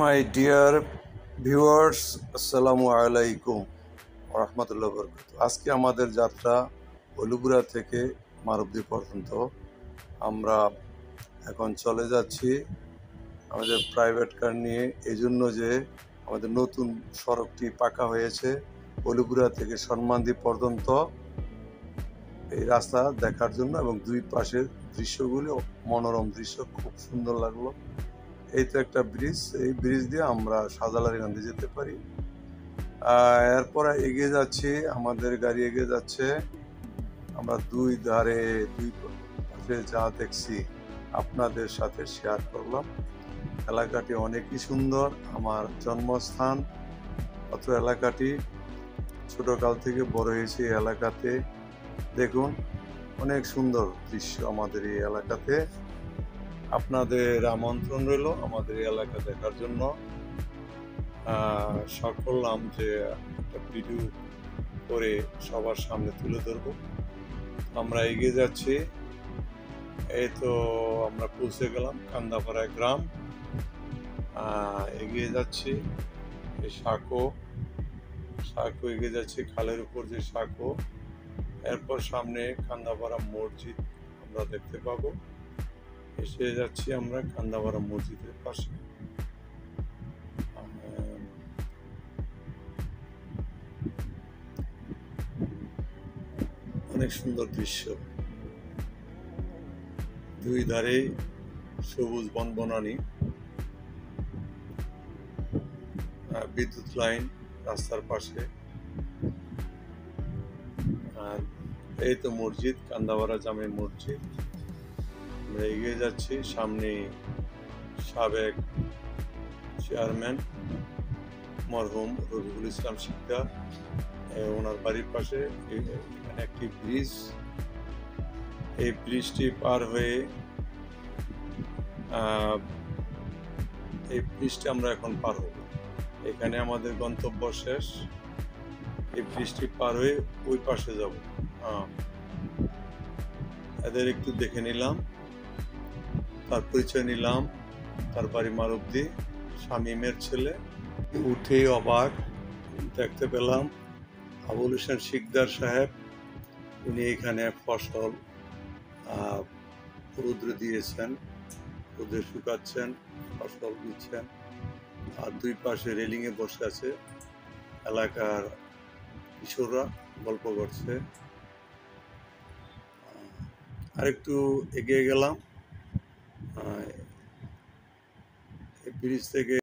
My dear viewers, আসসালামু আলাইকুম রহমতুল্লাহ বরকাত। আজকে আমাদের যাত্রা হলুগুড়া থেকে মারুবদি পর্যন্ত। আমরা এখন চলে যাচ্ছি আমাদের প্রাইভেট কার নিয়ে, এই জন্য যে আমাদের নতুন সড়কটি পাকা হয়েছে হলুগুড়া থেকে সন্মানদ্বীপ পর্যন্ত, এই রাস্তা দেখার জন্য। এবং দুই পাশের দৃশ্যগুলি মনোরম দৃশ্য, খুব সুন্দর লাগলো। এই তো একটা ব্রিজ, এই ব্রিজ দিয়ে আমরা শাহজালালগঞ্জে যেতে পারি। এরপরে এগিয়ে যাচ্ছি, আমাদের গাড়ি এগিয়ে যাচ্ছে। আমরা দুই পাশে যা দেখছি আপনাদের সাথে শেয়ার করলাম। এলাকাটি অনেকই সুন্দর, আমার জন্মস্থান। অত এলাকাটি ছোটকাল থেকে বড় হয়েছি এই এলাকাতে। দেখুন, অনেক সুন্দর দৃশ্য আমাদের এই এলাকাতে। আপনাদের আমন্ত্রণ রইল আমাদের এই এলাকা দেখার জন্য। শখ করলাম যে একটা ভিডিও করে সবার সামনে তুলে ধরব। আমরা এগিয়ে যাচ্ছি, এই তো আমরা পৌঁছে গেলাম কান্দাপাড়া গ্রাম। এগিয়ে যাচ্ছি, এই সাঁকো এগিয়ে যাচ্ছি, খালের উপর যে সাঁকো। এরপর সামনে কান্দাপাড়া মসজিদ আমরা দেখতে পাবো। এসে যাচ্ছি আমরা কান্দাপাড়া মসজিদের পাশে। অনেক সুন্দর দৃশ্য, দুই ধারে সবুজ বনবনানী, বিদ্যুৎ লাইন রাস্তার পাশে। আর এই তো মসজিদ, কান্দাপাড়া জামে মসজিদ। আমরা এগিয়ে যাচ্ছি, সামনে সাবেক চেয়ারম্যান মরহুম রফিকুল ইসলাম শিকদার, ওনার বাড়ির পাশে এখানে একটি ব্রিজ। এই ব্রিজটি পার হয়ে এই ব্রিজটি আমরা এখন পার হব। এখানে আমাদের গন্তব্য শেষ। এই ব্রিজটি পার হয়ে ওই পাশে যাব। এদের একটু দেখে নিলাম, তার পরিচয় নিলাম। তার বাড়ি মারুবদি, শামীমের ছেলে। উঠেই অবাক দেখতে পেলাম আবুল হোসেন শিকদার সাহেব। উনি এখানে ফসল রৌদ্রে দিয়েছেন, রোদে শুকাচ্ছেন, ফসল দিচ্ছেন। আর দুই পাশে রেলিংয়ে বসে আছে এলাকার কিশোররা, গল্প করছে। আরেকটু এগিয়ে গেলাম, ব্রিজ থেকে